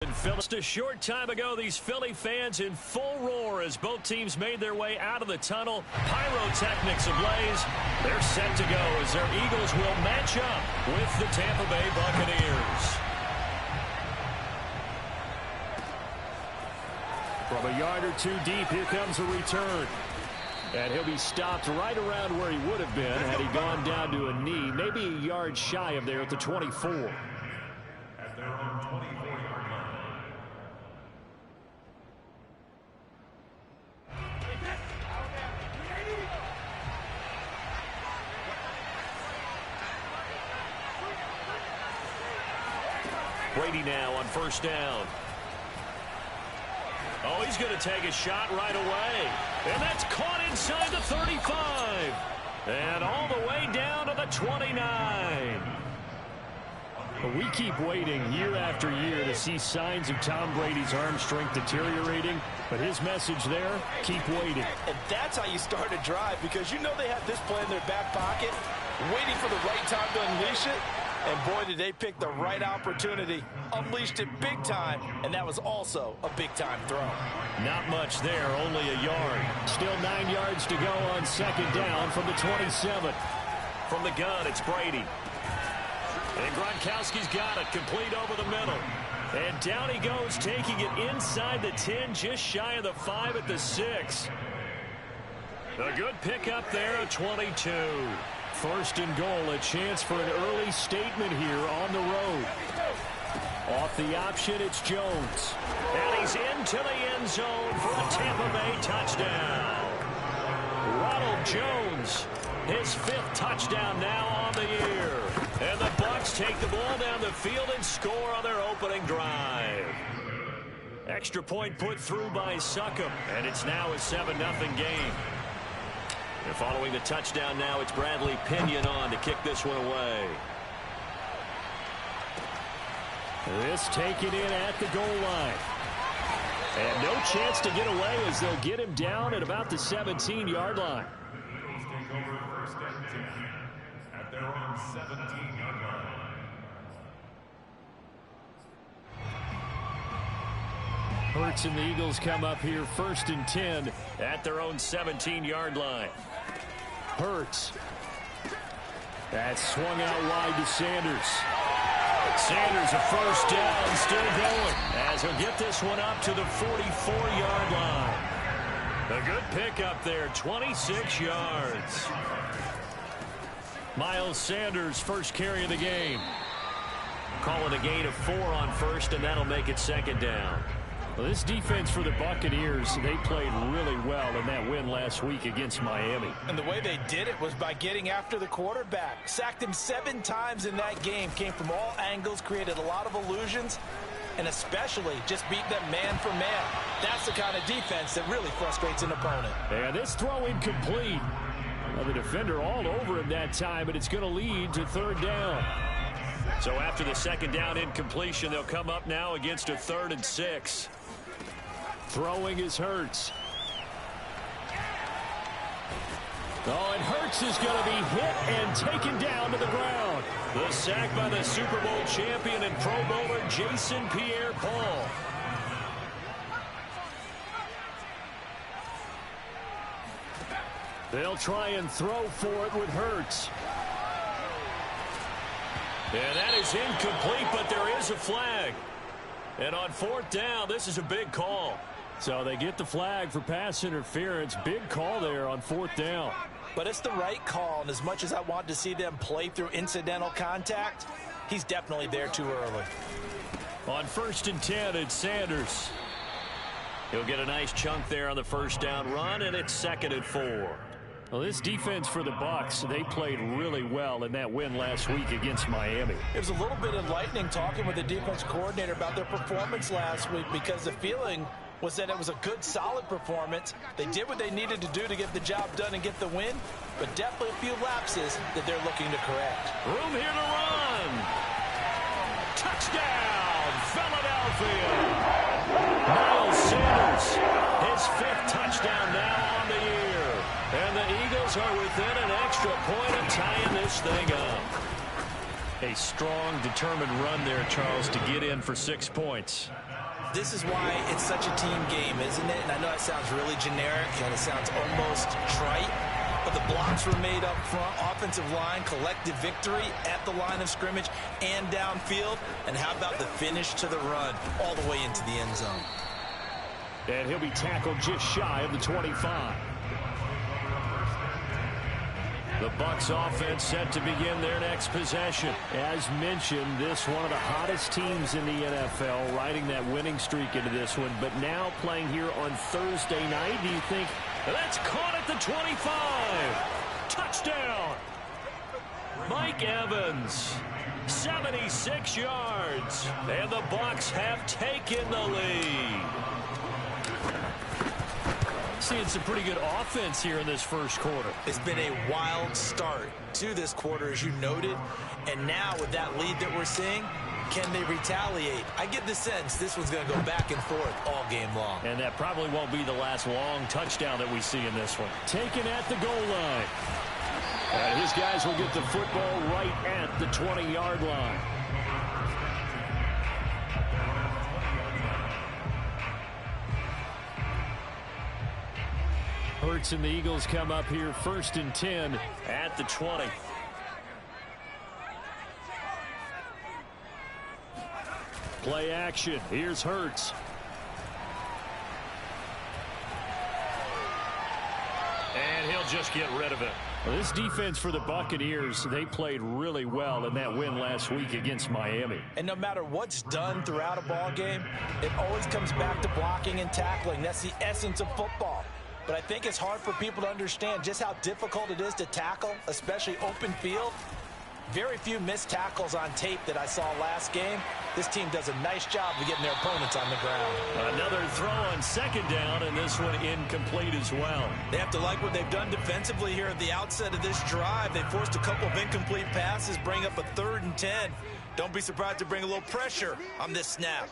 Just a short time ago, these Philly fans in full roar as both teams made their way out of the tunnel. Pyrotechnics ablaze. They're set to go as their Eagles will match up with the Tampa Bay Buccaneers. From a yard or two deep, here comes a return. And he'll be stopped right around where he would have been had he gone down to a knee, maybe a yard shy of there at the 24. At their own 24-yard line. Brady now on first down. Oh, he's going to take a shot right away. And that's caught inside the 35. And all the way down to the 29. We keep waiting year after year to see signs of Tom Brady's arm strength deteriorating. But his message there, keep waiting. And that's how you start a drive, because you know they have this play in their back pocket, waiting for the right time to unleash it. And boy, did they pick the right opportunity. Unleashed it big time, and that was also a big-time throw. Not much there, only a yard. Still 9 yards to go on second down from the 27. From the gun, it's Brady. And Gronkowski's got it, complete over the middle. And down he goes, taking it inside the 10, just shy of the 5 at the 6. A good pickup there at 22. First and goal, a chance for an early statement here on the road. Off the option, it's Jones. And he's into the end zone for a Tampa Bay touchdown. Ronald Jones, his 5th touchdown now on the year. And the Bucs take the ball down the field and score on their opening drive. Extra point put through by Succop, and it's now a 7-0 game. And following the touchdown now, it's Bradley Pinion on to kick this one away. This taken in at the goal line. And no chance to get away as they'll get him down at about the 17-yard line. Eagles take over first and 10 at their own 17-yard line. Hurts and the Eagles come up here first and 10 at their own 17-yard line. Hurts. That's swung out wide to Sanders. Sanders a first down, still going as he'll get this one up to the 44-yard line. A good pickup there, 26 yards. Miles Sanders, first carry of the game. Calling a gain of 4 on first, and that'll make it second down. Well, this defense for the Buccaneers, they played really well in that win last week against Miami. And the way they did it was by getting after the quarterback. Sacked him 7 times in that game. Came from all angles, created a lot of illusions, and especially just beat them man for man. That's the kind of defense that really frustrates an opponent. And this throw incomplete. Well, the defender all over him that time, but it's going to lead to third down. So after the second down incompletion, they'll come up now against a 3rd and 6. Throwing is Hurts. Oh, and Hurts is going to be hit and taken down to the ground. The sack by the Super Bowl champion and Pro Bowler Jason Pierre-Paul. They'll try and throw for it with Hurts. And that is incomplete, but there is a flag. And on 4th down, this is a big call. So they get the flag for pass interference. Big call there on 4th down. But it's the right call, and as much as I want to see them play through incidental contact, he's definitely there too early. On 1st and 10, it's Sanders. He'll get a nice chunk there on the first down run, and it's 2nd and 4. Well, this defense for the Bucs, they played really well in that win last week against Miami. It was a little bit enlightening talking with the defense coordinator about their performance last week, because the feeling was that it was a good, solid performance. They did what they needed to do to get the job done and get the win, but definitely a few lapses that they're looking to correct. Room here to run. Touchdown, Philadelphia. Miles Sanders, his 5th touchdown now on the year. And the Eagles are within an extra point of tying this thing up. A strong, determined run there, Charles, to get in for 6 points. This is why it's such a team game, isn't it? And I know that sounds really generic and it sounds almost trite, but the blocks were made up front, offensive line, collective victory at the line of scrimmage and downfield. And how about the finish to the run all the way into the end zone? And he'll be tackled just shy of the 25. The Bucs offense set to begin their next possession. As mentioned, this one of the hottest teams in the NFL, riding that winning streak into this one. But now playing here on Thursday night, do you think that's caught at the 25? Touchdown! Mike Evans, 76 yards. And the Bucs have taken the lead. Seeing some pretty good offense here in this first quarter. It's been a wild start to this quarter, as you noted. And now with that lead that we're seeing, can they retaliate? I get the sense this one's going to go back and forth all game long. And that probably won't be the last long touchdown that we see in this one. Taken at the goal line. And his guys will get the football right at the 20-yard line. Hurts and the Eagles come up here 1st and 10 at the 20. Play action. Here's Hurts. And he'll just get rid of it. Well, this defense for the Buccaneers, they played really well in that win last week against Miami. And no matter what's done throughout a ball game, it always comes back to blocking and tackling. That's the essence of football. But I think it's hard for people to understand just how difficult it is to tackle, especially open field. Very few missed tackles on tape that I saw last game. This team does a nice job of getting their opponents on the ground. Another throw on 2nd down, and this one incomplete as well. They have to like what they've done defensively here at the outset of this drive. They forced a couple of incomplete passes, bring up a 3rd and 10. Don't be surprised to bring a little pressure on this snap.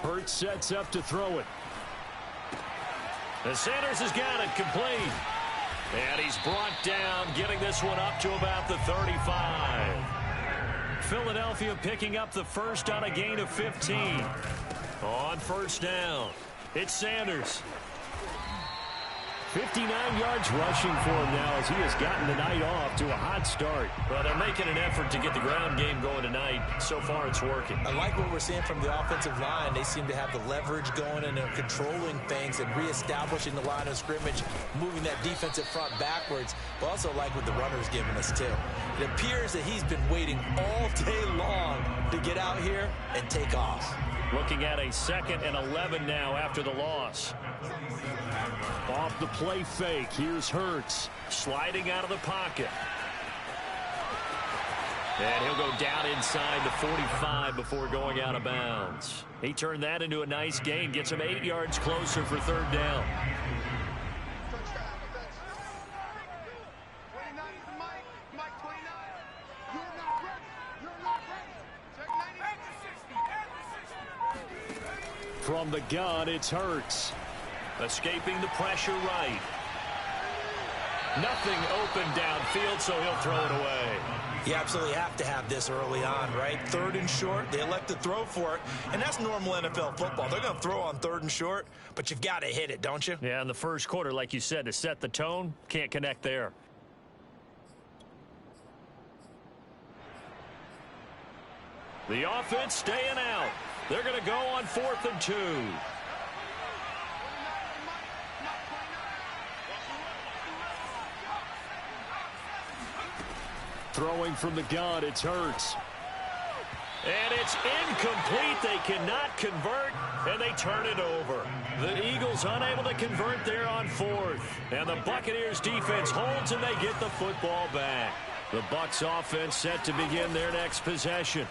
Hurts sets up to throw it. And Sanders has got it complete. And he's brought down, getting this one up to about the 35. Philadelphia picking up the first on a gain of 15. On 1st down, it's Sanders. 59 yards rushing for him now as he has gotten the night off to a hot start. Well, they're making an effort to get the ground game going tonight. So far, it's working. I like what we're seeing from the offensive line. They seem to have the leverage going, and they're controlling things and reestablishing the line of scrimmage, moving that defensive front backwards. But also like what the runner's giving us, too. It appears that he's been waiting all day long to get out here and take off. Looking at a 2nd and 11 now after the loss. Off the play fake, here's Hurts. Sliding out of the pocket. And he'll go down inside the 45 before going out of bounds. He turned that into a nice gain. Gets him 8 yards closer for 3rd down. From the gun, it's Hurts. Escaping the pressure right. Nothing open downfield, so he'll throw it away. You absolutely have to have this early on, right? 3rd and short, they elect to throw for it, and that's normal NFL football. They're going to throw on 3rd and short, but you've got to hit it, don't you? Yeah, in the first quarter, like you said, to set the tone, can't connect there. The offense staying out. They're going to go on 4th and 2. Throwing from the gun, it's Hurts. And it's incomplete. They cannot convert, and they turn it over. The Eagles unable to convert there on 4th. And the Buccaneers defense holds, and they get the football back. The Bucs offense set to begin their next possession.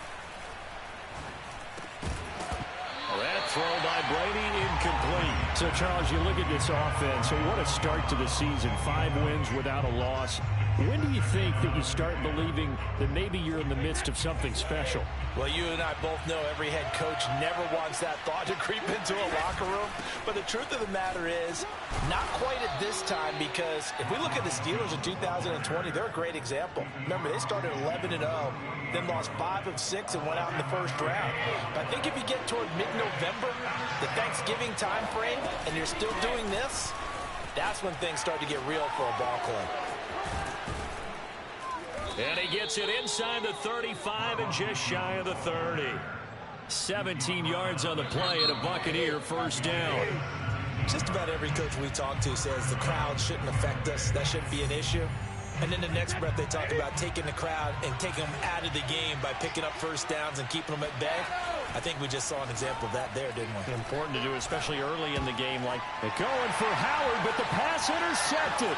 That throw by Brady incomplete. So, Charles, you look at this offense, so what a start to the season. 5 wins without a loss. When do you think that you start believing that maybe you're in the midst of something special? Well, you and I both know every head coach never wants that thought to creep into a locker room. But the truth of the matter is, not quite at this time, because if we look at the Steelers in 2020, they're a great example. Remember, they started 11-0, then lost 5 of 6 and went out in the first round. But I think if you get toward mid-November, the Thanksgiving time frame, and you're still doing this, that's when things start to get real for a ball club. And he gets it inside the 35 and just shy of the 30. 17 yards on the play and a Buccaneer first down. Just about every coach we talk to says the crowd shouldn't affect us. That shouldn't be an issue. And then the next breath they talk about taking the crowd and taking them out of the game by picking up first downs and keeping them at bay. I think we just saw an example of that there, didn't we? Important to do, especially early in the game. Like going for Howard, but the pass intercepted.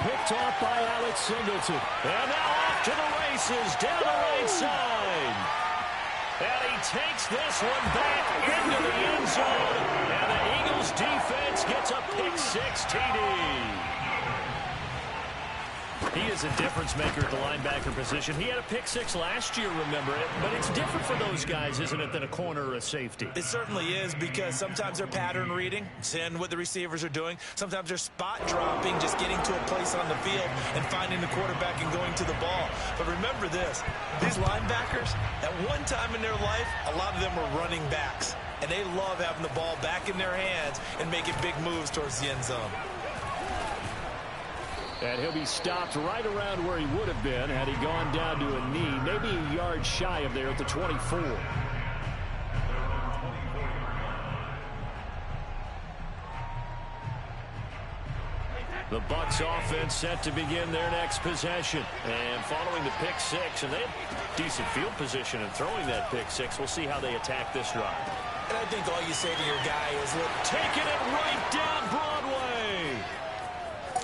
Picked off by Alex Singleton. And now off to the races down the right side. And he takes this one back into the end zone. And the Eagles defense gets a pick-6 TD. He is a difference maker at the linebacker position. He had a pick-6 last year, remember it. But it's different for those guys, isn't it, than a corner or a safety? It certainly is, because sometimes they're pattern reading, seeing what the receivers are doing. Sometimes they're spot dropping, just getting to a place on the field and finding the quarterback and going to the ball. But remember this, these linebackers, at one time in their life, a lot of them were running backs. And they love having the ball back in their hands and making big moves towards the end zone. And he'll be stopped right around where he would have been had he gone down to a knee, maybe a yard shy of there at the 24. The Bucs offense set to begin their next possession. And following the pick-6, and they have decent field position in throwing that pick-6. We'll see how they attack this drive. And I think all you say to your guy is, look, taking it right down Broadway.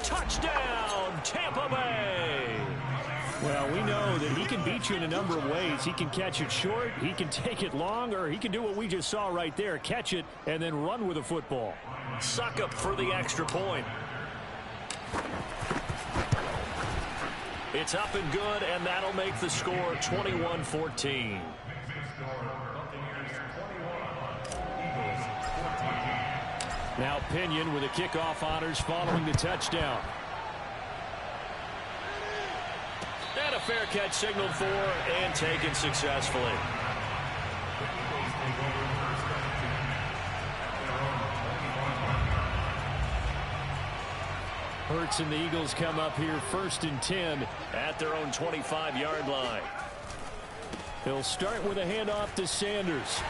Touchdown, Tampa Bay. Well, we know that he can beat you in a number of ways. He can catch it short, he can take it long, or he can do what we just saw right there, catch it and then run with the football. Succop for the extra point. It's up and good, and that'll make the score 21-14. Now Pinion with the kickoff honors following the touchdown. And a fair catch signaled for and taken successfully. Hurts and the Eagles come up here 1st and 10 at their own 25-yard line. He'll start with a handoff to Sanders.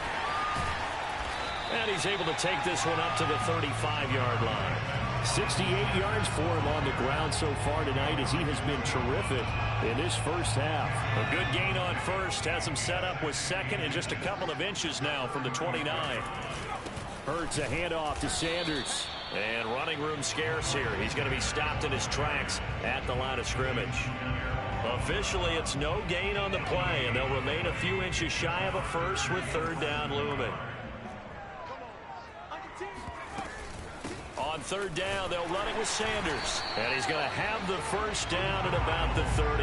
And he's able to take this one up to the 35-yard line. 68 yards for him on the ground so far tonight, as he has been terrific in this first half. A good gain on first, has him set up with second and just a couple of inches now from the 29. Hurts a handoff to Sanders. And running room scarce here. He's going to be stopped in his tracks at the line of scrimmage. Officially, it's no gain on the play, and they'll remain a few inches shy of a first with 3rd down looming. On 3rd down, they'll run it with Sanders. And he's going to have the first down at about the 38.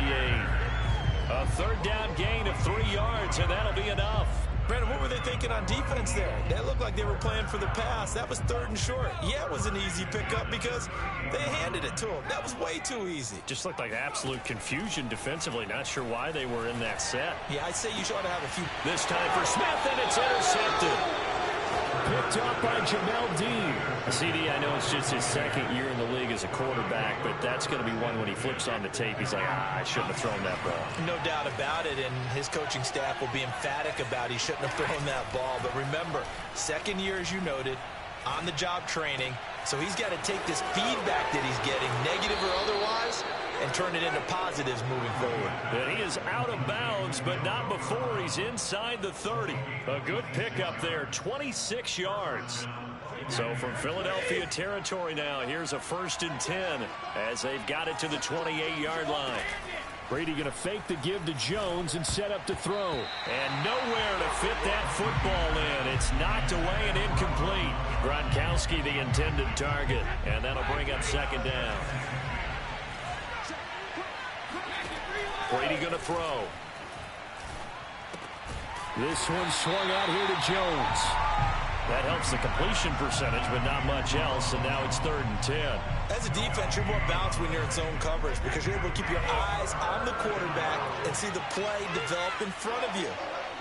A 3rd down gain of 3 yards, and that'll be enough. Brandon, what were they thinking on defense there? That looked like they were playing for the pass. That was 3rd and short. Yeah, it was an easy pickup because they handed it to him. That was way too easy. Just looked like absolute confusion defensively. Not sure why they were in that set. Yeah, I'd say you should have a few. This time for Smith, and it's intercepted. Picked up by Jamel Dean. CD, I know it's just his 2nd year in the league as a quarterback, but that's going to be one when he flips on the tape. He's like, I shouldn't have thrown that ball. No doubt about it, and his coaching staff will be emphatic about he shouldn't have thrown that ball. But remember, 2nd year, as you noted, on-the-job training, so he's got to take this feedback that he's getting, negative or otherwise, and turn it into positives moving forward. And he is out of bounds, but not before he's inside the 30. A good pickup there, 26 yards. So from Philadelphia territory now, here's a 1st and 10 as they've got it to the 28-yard line. Brady going to fake the give to Jones and set up to throw. And nowhere to fit that football in. It's knocked away and incomplete. Gronkowski the intended target, and that'll bring up 2nd down. Brady going to throw. This one swung out here to Jones. That helps the completion percentage, but not much else, and now it's 3rd and 10. As a defense, you're more balanced when you're in zone coverage because you're able to keep your eyes on the quarterback and see the play develop in front of you.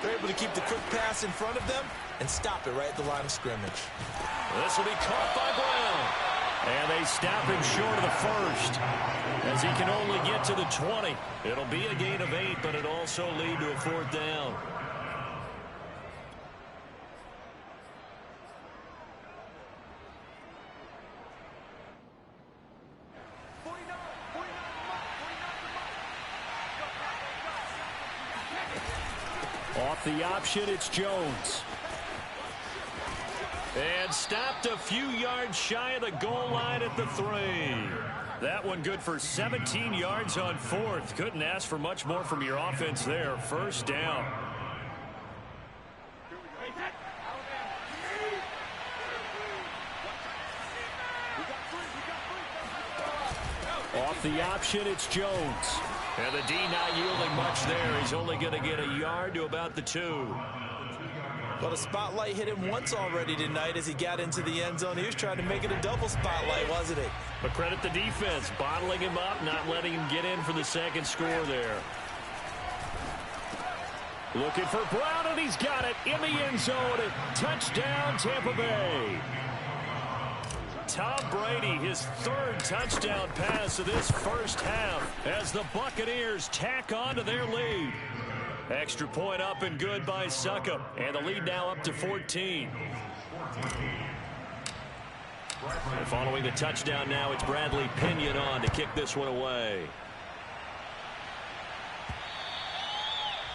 They're able to keep the quick pass in front of them and stop it right at the line of scrimmage. This will be caught by Brown. And they stop him short of the first as he can only get to the 20. It'll be a gain of 8, but it'll also lead to a 4th down. Off the option, it's Jones. And stopped a few yards shy of the goal line at the 3. That one good for 17 yards on 4th. Couldn't ask for much more from your offense there. 1st down. Off the option, it's Jones. And the D not yielding much there. He's only going to get a yard to about the 2. Well, the spotlight hit him once already tonight as he got into the end zone. He was trying to make it a double spotlight, wasn't he? But credit the defense, bottling him up, not letting him get in for the 2nd score there. Looking for Brown, and he's got it in the end zone. Touchdown, Tampa Bay. Tom Brady, his 3rd touchdown pass of this first half as the Buccaneers tack on to their lead. Extra point up and good by Succop. And the lead now up to 14. And following the touchdown now, it's Bradley Pinion on to kick this one away.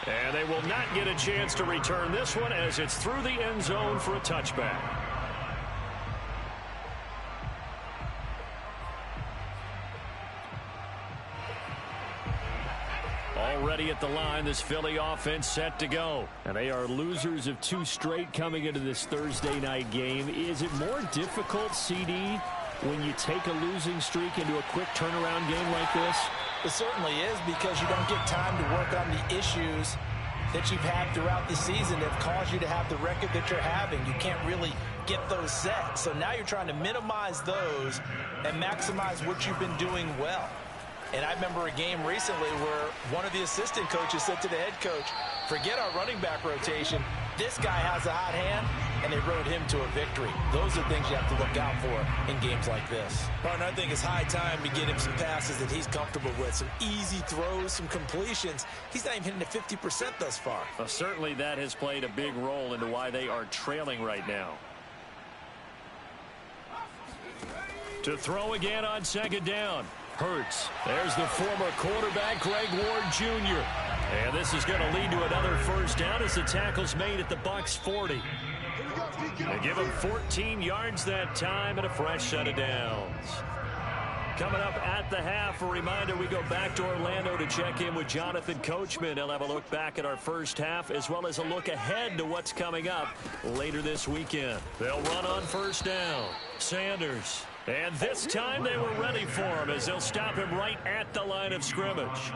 And they will not get a chance to return this one as it's through the end zone for a touchback. Already at the line, this Philly offense set to go. And they are losers of 2 straight coming into this Thursday night game. Is it more difficult, CD, when you take a losing streak into a quick turnaround game like this? It certainly is because you don't get time to work on the issues that you've had throughout the season that have caused you to have the record that you're having. You can't really get those set. So now you're trying to minimize those and maximize what you've been doing well. And I remember a game recently where one of the assistant coaches said to the head coach, forget our running back rotation. This guy has a hot hand, and they rode him to a victory. Those are things you have to look out for in games like this. Partner, I think it's high time to get him some passes that he's comfortable with, some easy throws, some completions. He's not even hitting at 50% thus far. Well, certainly that has played a big role into why they are trailing right now. To throw again on 2nd down. Hurts. There's the former quarterback, Greg Ward Jr. And this is going to lead to another 1st down as the tackle's made at the Bucs 40. They give him 14 yards that time and a fresh set of downs. Coming up at the half, a reminder, we go back to Orlando to check in with Jonathan Coachman. He'll have a look back at our first half as well as a look ahead to what's coming up later this weekend. They'll run on 1st down. Sanders. And this time they were ready for him as they'll stop him right at the line of scrimmage.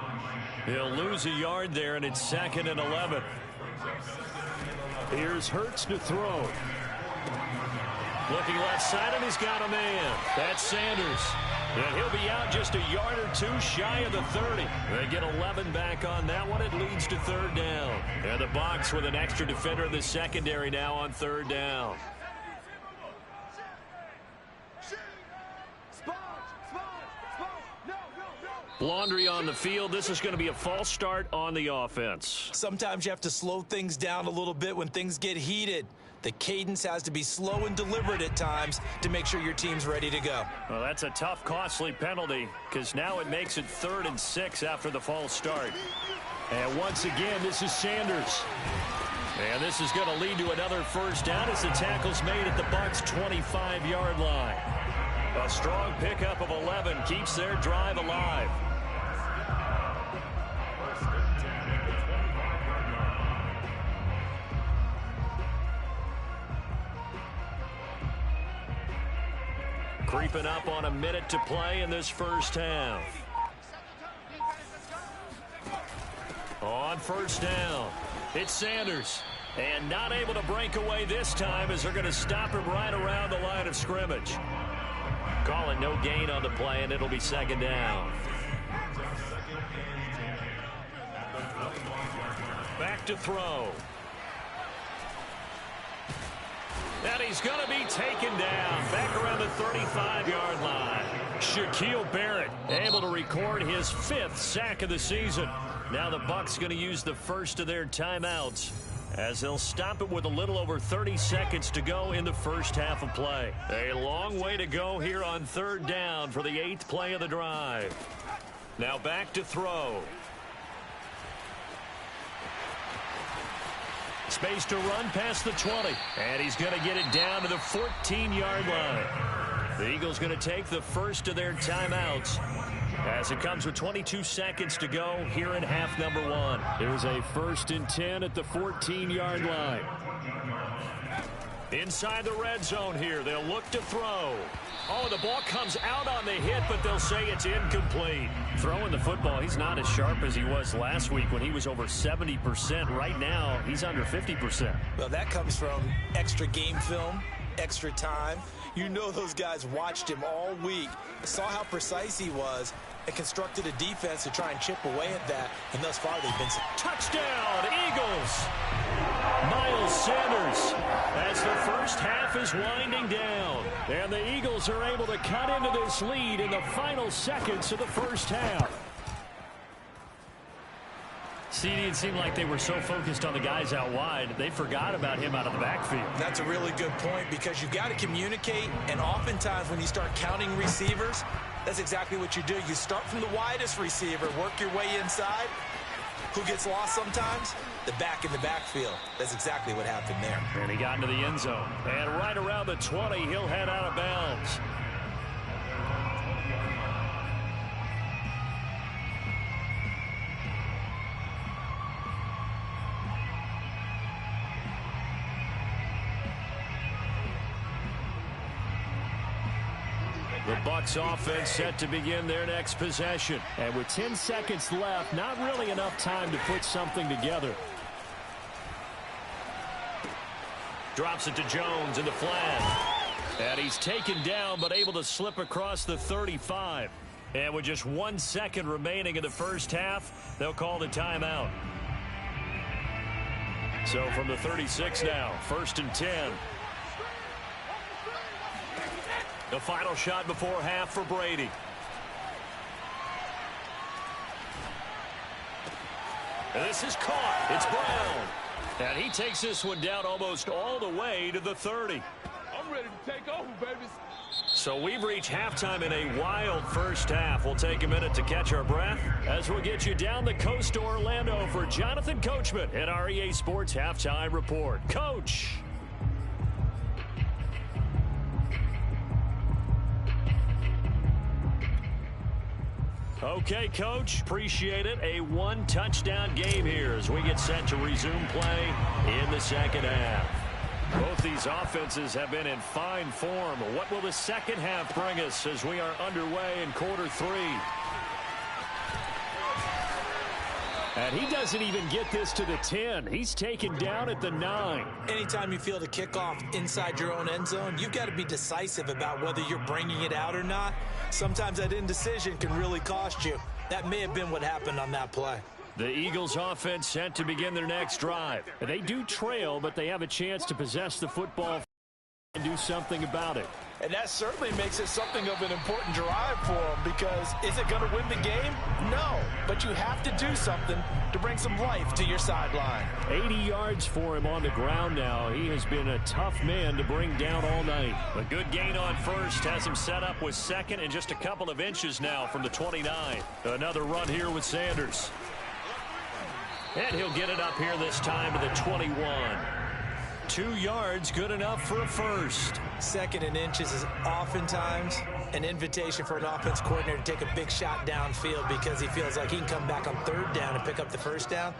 He'll lose a yard there, and it's 2nd and 11. Here's Hurts to throw. Looking left side, and he's got a man. That's Sanders. And he'll be out just a yard or 2 shy of the 30. They get 11 back on that one. It leads to 3rd down. And the Bucs with an extra defender in the secondary now on 3rd down. Laundry on the field. This is going to be a false start on the offense. Sometimes you have to slow things down a little bit when things get heated. The cadence has to be slow and deliberate at times to make sure your team's ready to go. Well, that's a tough, costly penalty because now it makes it 3rd and 6 after the false start. And once again, this is Sanders. And this is going to lead to another 1st down as the tackle's made at the Bucs' 25-yard line. A strong pickup of 11 keeps their drive alive. Creeping up on a minute to play in this first half. On first down, it's Sanders. And not able to break away this time as they're going to stop him right around the line of scrimmage. Calling no gain on the play, and it'll be second down. Back to throw. And he's going to be taken down back around the 35-yard line. Shaquille Barrett able to record his 5th sack of the season. Now the Bucs going to use the first of their timeouts as they'll stop it with a little over 30 seconds to go in the first half of play. A long way to go here on third down for the 8th play of the drive. Now back to throw. Space to run past the 20. And he's going to get it down to the 14-yard line. The Eagles going to take the first of their timeouts as it comes with 22 seconds to go here in half number 1. Here's a 1st and 10 at the 14-yard line. Inside the red zone here. They'll look to throw. Oh, the ball comes out on the hit, but they'll say it's incomplete. Throwing the football, he's not as sharp as he was last week when he was over 70%. Right now, he's under 50%. Well, that comes from extra game film, extra time. You know those guys watched him all week, saw how precise he was, and constructed a defense to try and chip away at that. And thus far, they've been... Touchdown, Eagles! Miles Sanders as the first half is winding down. And the Eagles are able to cut into this lead in the final seconds of the first half. It seemed like they were so focused on the guys out wide, they forgot about him out of the backfield. That's a really good point because you've got to communicate, and oftentimes when you start counting receivers, that's exactly what you do. You start from the widest receiver, work your way inside. Who gets lost sometimes? The back in the backfield. That's exactly what happened there. And he got into the end zone. And right around the 20, he'll head out of bounds. The Bucs offense set to begin their next possession. And with 10 seconds left, not really enough time to put something together. Drops it to Jones in the flat. And he's taken down but able to slip across the 35. And with just 1 second remaining in the first half, they'll call the timeout. So from the 36 now, 1st and 10. The final shot before half for Brady. And this is caught. It's Brown. And he takes this one down almost all the way to the 30. I'm ready to take over, baby. So we've reached halftime in a wild first half. We'll take a minute to catch our breath as we'll get you down the coast to Orlando for Jonathan Coachman at our EA Sports Halftime Report. Coach. Okay, Coach, appreciate it. A 1-touchdown game here as we get set to resume play in the second half. Both these offenses have been in fine form. What will the second half bring us as we are underway in quarter 3? And he doesn't even get this to the 10. He's taken down at the 9. Anytime you feel the kickoff inside your own end zone, you've got to be decisive about whether you're bringing it out or not. Sometimes that indecision can really cost you. That may have been what happened on that play. The Eagles offense set to begin their next drive. They do trail, but they have a chance to possess the football and do something about it. And that certainly makes it something of an important drive for them because is it going to win the game? No, but you have to do something to bring some life to your sideline. 80 yards for him on the ground now. He has been a tough man to bring down all night. A good gain on first has him set up with second and just a couple of inches now from the 29. Another run here with Sanders. And he'll get it up here this time to the 21. 2 yards, good enough for a first. 2nd and inches is oftentimes an invitation for an offense coordinator to take a big shot downfield because he feels like he can come back on 3rd down and pick up the first down.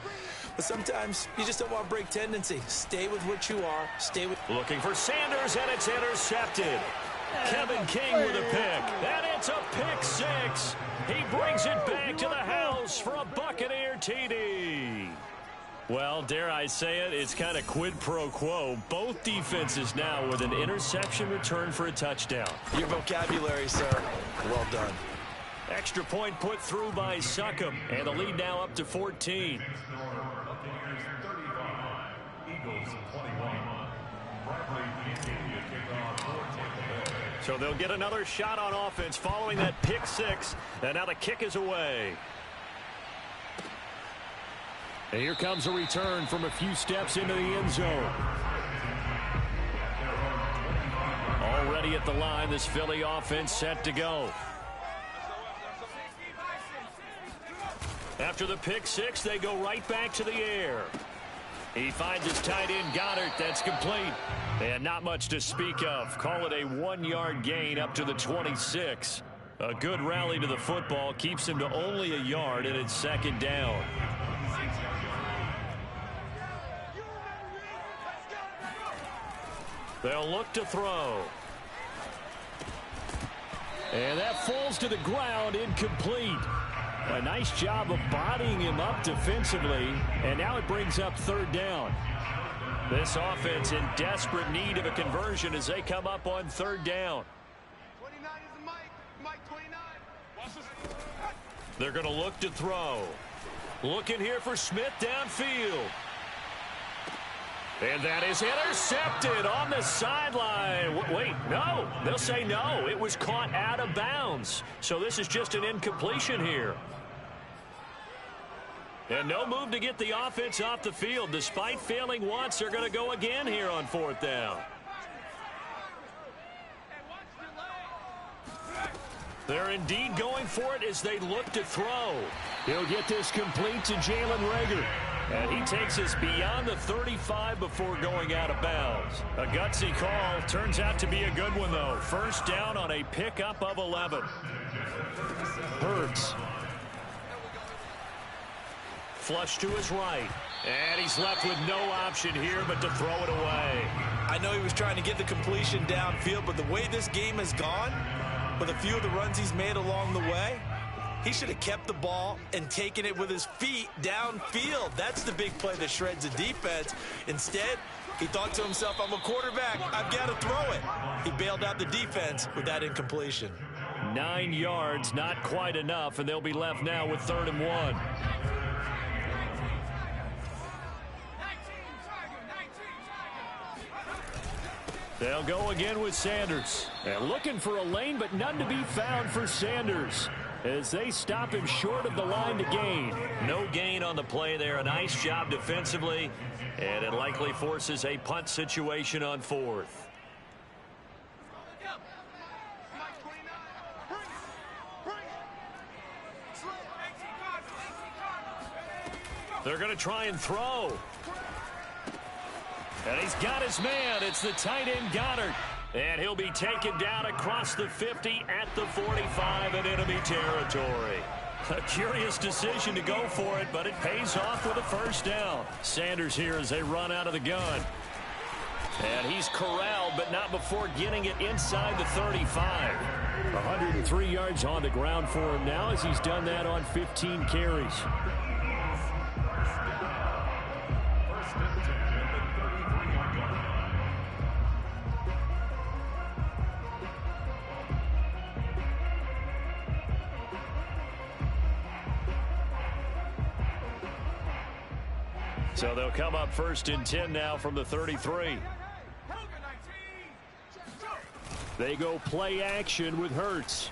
But sometimes you just don't want to break tendency. Stay with what you are. Stay with. Looking for Sanders, and it's intercepted. Kevin King with a pick. And it's a pick six. He brings it back to the house for a Buccaneer TD. Well, dare I say it, it's kind of quid pro quo. Both defenses now with an interception return for a touchdown. Your vocabulary, sir. Well done. Extra point put through by Succop, and the lead now up to 14. So they'll get another shot on offense following that pick six, and now the kick is away. And here comes a return from a few steps into the end zone. Already at the line, this Philly offense set to go. After the pick six, they go right back to the air. He finds his tight end, Goddard. That's complete. And not much to speak of. Call it a 1-yard gain up to the 26. A good rally to the football keeps him to only a yard, and it's second down. They'll look to throw. And that falls to the ground, incomplete. A nice job of bodying him up defensively, and now it brings up third down. This offense in desperate need of a conversion as they come up on third down. 29 is the Mike 29. They're going to look to throw. Looking here for Smith downfield. And that is intercepted on the sideline. Wait, no. They'll say no. It was caught out of bounds. So this is just an incompletion here. And no move to get the offense off the field. Despite failing once, they're going to go again here on fourth down. They're indeed going for it as they look to throw. He'll get this complete to Jalen Reagor. And he takes us beyond the 35 before going out of bounds. A gutsy call. Turns out to be a good one, though. First down on a pickup of 11. Hurts. Flush to his right. And he's left with no option here but to throw it away. I know he was trying to get the completion downfield, but the way this game has gone, with a few of the runs he's made along the way, he should have kept the ball and taken it with his feet downfield. That's the big play that shreds the defense. Instead, he thought to himself, I'm a quarterback. I've got to throw it. He bailed out the defense with that incompletion. 9 yards, not quite enough, and they'll be left now with 3rd and 1. They'll go again with Sanders. And looking for a lane, but none to be found for Sanders as they stop him short of the line to gain. No gain on the play there. A nice job defensively, and it likely forces a punt situation on 4th. They're going to try and throw. And he's got his man. It's the tight end, Goddard. And he'll be taken down across the 50 at the 45 in enemy territory. A curious decision to go for it, but it pays off with a first down. Sanders here as they run out of the gun. And he's corralled, but not before getting it inside the 35. 103 yards on the ground for him now as he's done that on 15 carries. So they'll come up 1st and 10 now from the 33. They go play action with Hurts.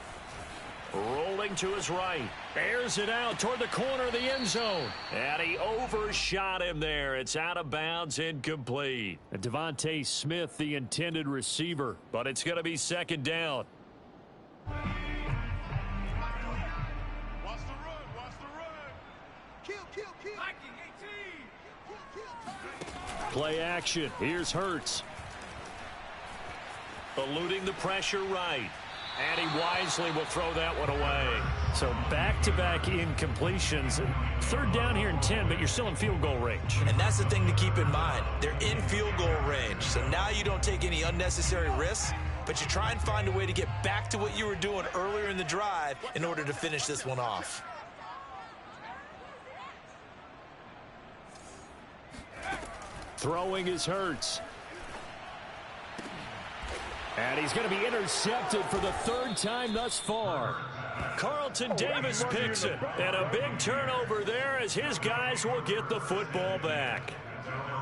Rolling to his right. Airs it out toward the corner of the end zone. And he overshot him there. It's out of bounds, incomplete. And Devontae Smith, the intended receiver. But it's going to be 2nd down. Play action. Here's Hurts. Eluding the pressure right. And he wisely will throw that one away. So back-to-back incompletions. 3rd down here and 10, but you're still in field goal range. And that's the thing to keep in mind. They're in field goal range. So now you don't take any unnecessary risks. but you try and find a way to get back to what you were doing earlier in the drive in order to finish this one off. Throwing is Hurts. And he's going to be intercepted for the third time thus far. Carlton Davis picks it. And a big turnover there as his guys will get the football back.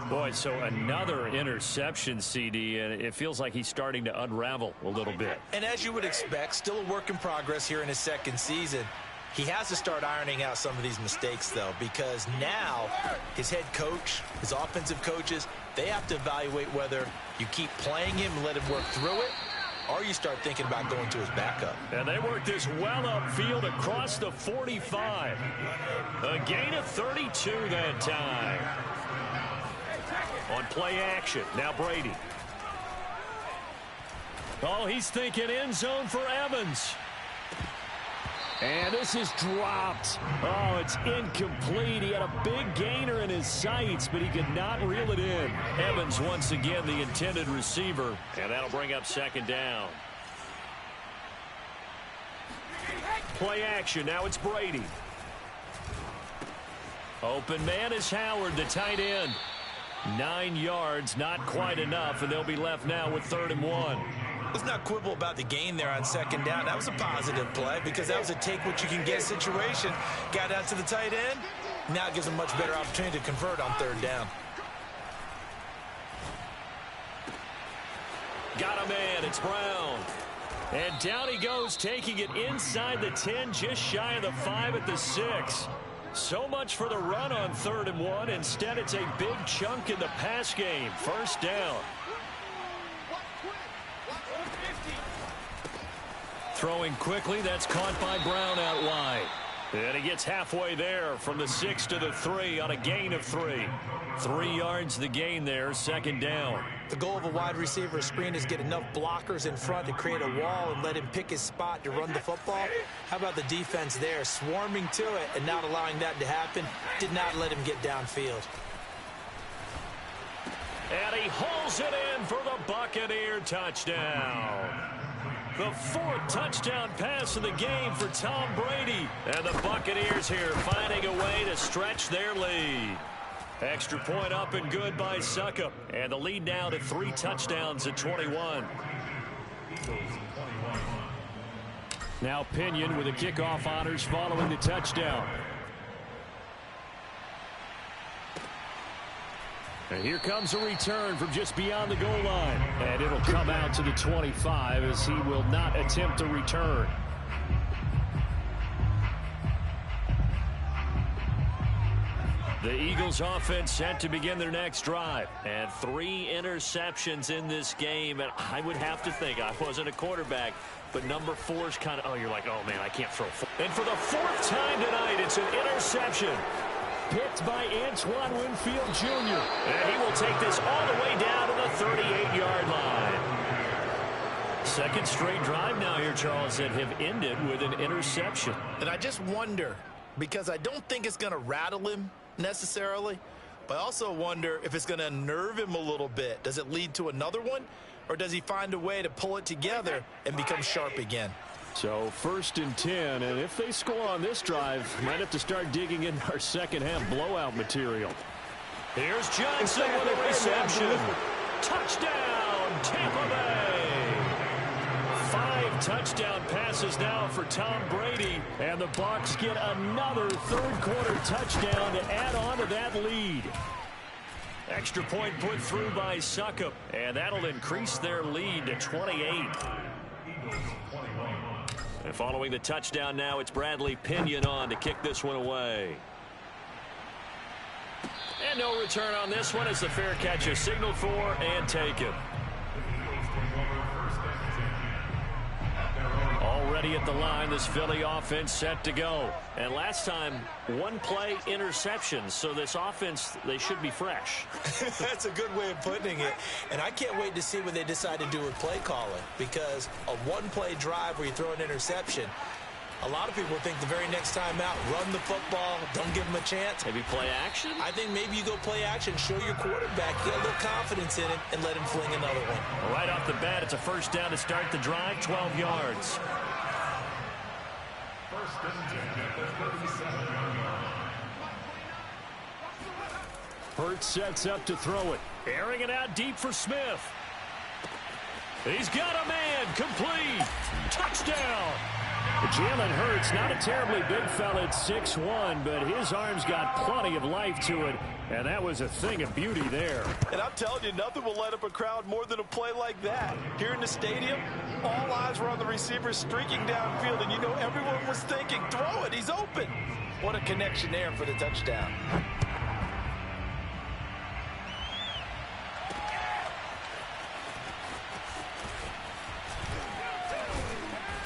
Boy, so another interception, CD, and it feels like he's starting to unravel a little bit. And as you would expect, still a work in progress here in his second season. He has to start ironing out some of these mistakes, though, because now his head coach, his offensive coaches, they have to evaluate whether you keep playing him and let him work through it, or you start thinking about going to his backup. And they work this well upfield across the 45. A gain of 32 that time. On play action, now Brady. Oh, he's thinking end zone for Evans. And this is dropped. Oh, it's incomplete. He had a big gainer in his sights, but he could not reel it in. Evans once again the intended receiver, and that'll bring up second down. Play action. Now it's Brady. Open man is Howard, the tight end. 9 yards, not quite enough, and they'll be left now with 3rd and 1. Let's not quibble about the gain there on second down. That was a positive play because that was a take-what-you-can-get situation. Got out to the tight end. Now it gives him a much better opportunity to convert on 3rd down. Got a man. It's Brown. And down he goes, taking it inside the 10, just shy of the 5 at the 6. So much for the run on 3rd and 1. Instead, it's a big chunk in the pass game. 1st down. Throwing quickly, that's caught by Brown out wide. And he gets halfway there from the 6 to the 3 on a gain of 3. 3 yards the gain there, 2nd down. The goal of a wide receiver screen is get enough blockers in front to create a wall and let him pick his spot to run the football. How about the defense there, swarming to it and not allowing that to happen? Did not let him get downfield. And he hauls it in for the Buccaneer touchdown. The 4th touchdown pass of the game for Tom Brady. And the Buccaneers here finding a way to stretch their lead. Extra point up and good by Succop. And the lead now to 3 touchdowns at 21. Now Pinion with the kickoff honors following the touchdown. And here comes a return from just beyond the goal line. And it'll come out to the 25 as he will not attempt a return. The Eagles offense set to begin their next drive. And 3 interceptions in this game. And I would have to think, I wasn't a quarterback, but number 4 is kind of, oh, you're like, oh, man, I can't throw 4. And for the 4th time tonight, it's an interception. Picked by Antoine Winfield Jr. And he will take this all the way down to the 38-yard line. 2nd straight drive now here, Charles, that have ended with an interception. And I just wonder, because I don't think it's going to rattle him necessarily, but I also wonder if it's going to unnerve him a little bit. Does it lead to another one, or does he find a way to pull it together and become sharp again? So 1st and 10, and if they score on this drive, might have to start digging in our second half blowout material. Here's Johnson with a reception. Touchdown, Tampa Bay. 5 touchdown passes now for Tom Brady, and the Bucs get another 3rd quarter touchdown to add on to that lead. Extra point put through by Succop, and that'll increase their lead to 28. And following the touchdown now, it's Bradley Pinion on to kick this one away. And no return on this one as the fair catch is signaled for and taken. Already at the line, this Philly offense set to go. And last time, 1-play interceptions. So this offense, they should be fresh. That's a good way of putting it. And I can't wait to see what they decide to do with play calling. Because a 1-play drive where you throw an interception, a lot of people think the very next time out, run the football, don't give them a chance. Maybe play action? I think maybe you go play action, show your quarterback, get a little confidence in it, and let him fling another one. Right off the the bat. It's a first down to start the drive, 12 yards. First and 10 at the 37-yard line. Hurts sets up to throw it. Airing it out deep for Smith. He's got a man. Complete. Touchdown. Jalen Hurts, not a terribly big fella at 6'1", but his arm's got plenty of life to it, and that was a thing of beauty there. And I'm telling you, nothing will light up a crowd more than a play like that. Here in the stadium, all eyes were on the receiver streaking downfield, and you know everyone was thinking, throw it, he's open. What a connection there for the touchdown.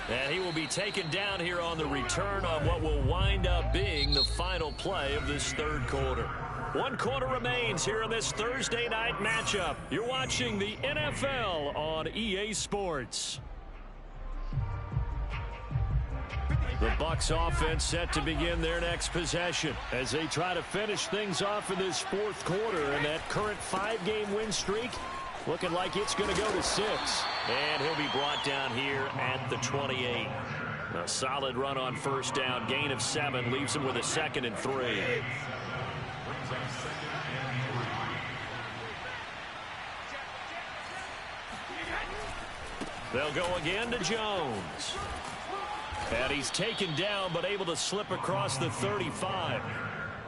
And he will be taken down here on the return on what will wind up being the final play of this third quarter. 1 quarter remains here in this Thursday night matchup. You're watching the NFL on EA Sports. The Bucs offense set to begin their next possession as they try to finish things off in this fourth quarter, and that current 5-game win streak looking like it's going to go to 6. And he'll be brought down here at the 28. A solid run on first down. Gain of 7 leaves him with a 2nd and 3. They'll go again to Jones. And he's taken down but able to slip across the 35.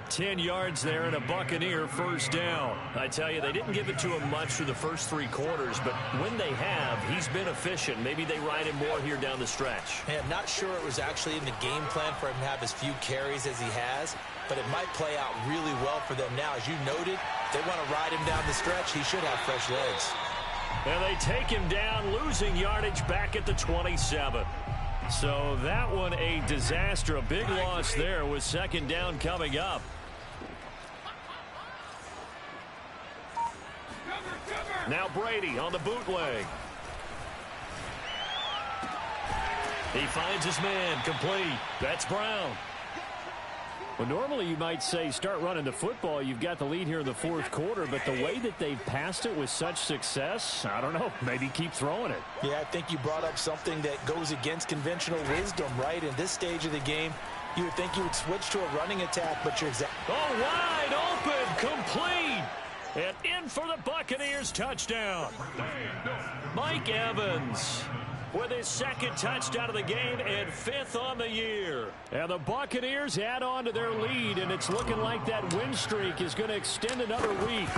10 yards there and a Buccaneer first down. I tell you, they didn't give it to him much through the first 3 quarters, but when they have, he's been efficient. Maybe they ride him more here down the stretch. Yeah, I'm not sure it was actually in the game plan for him to have as few carries as he has, but it might play out really well for them now. As you noted, they want to ride him down the stretch. He should have fresh legs. And they take him down, losing yardage back at the 27. So that one a disaster. A big loss there with 2nd down coming up. Now Brady on the bootleg. He finds his man, complete. That's Brown. Well, normally you might say start running the football. You've got the lead here in the fourth quarter, but the way that they've passed it with such success, I don't know, maybe keep throwing it. Yeah, I think you brought up something that goes against conventional wisdom, right? In this stage of the game, you would think you would switch to a running attack, but you're exactly... Oh, wide open, complete. And in for the Buccaneers touchdown. Mike Evans with his 2nd touchdown of the game and 5th on the year. And the Buccaneers add on to their lead, and it's looking like that win streak is going to extend another week.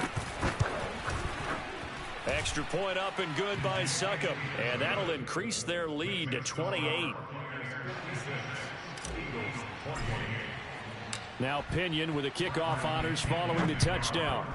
Extra point up and good by Succop, and that'll increase their lead to 28. Now Pinion with the kickoff honors following the touchdown.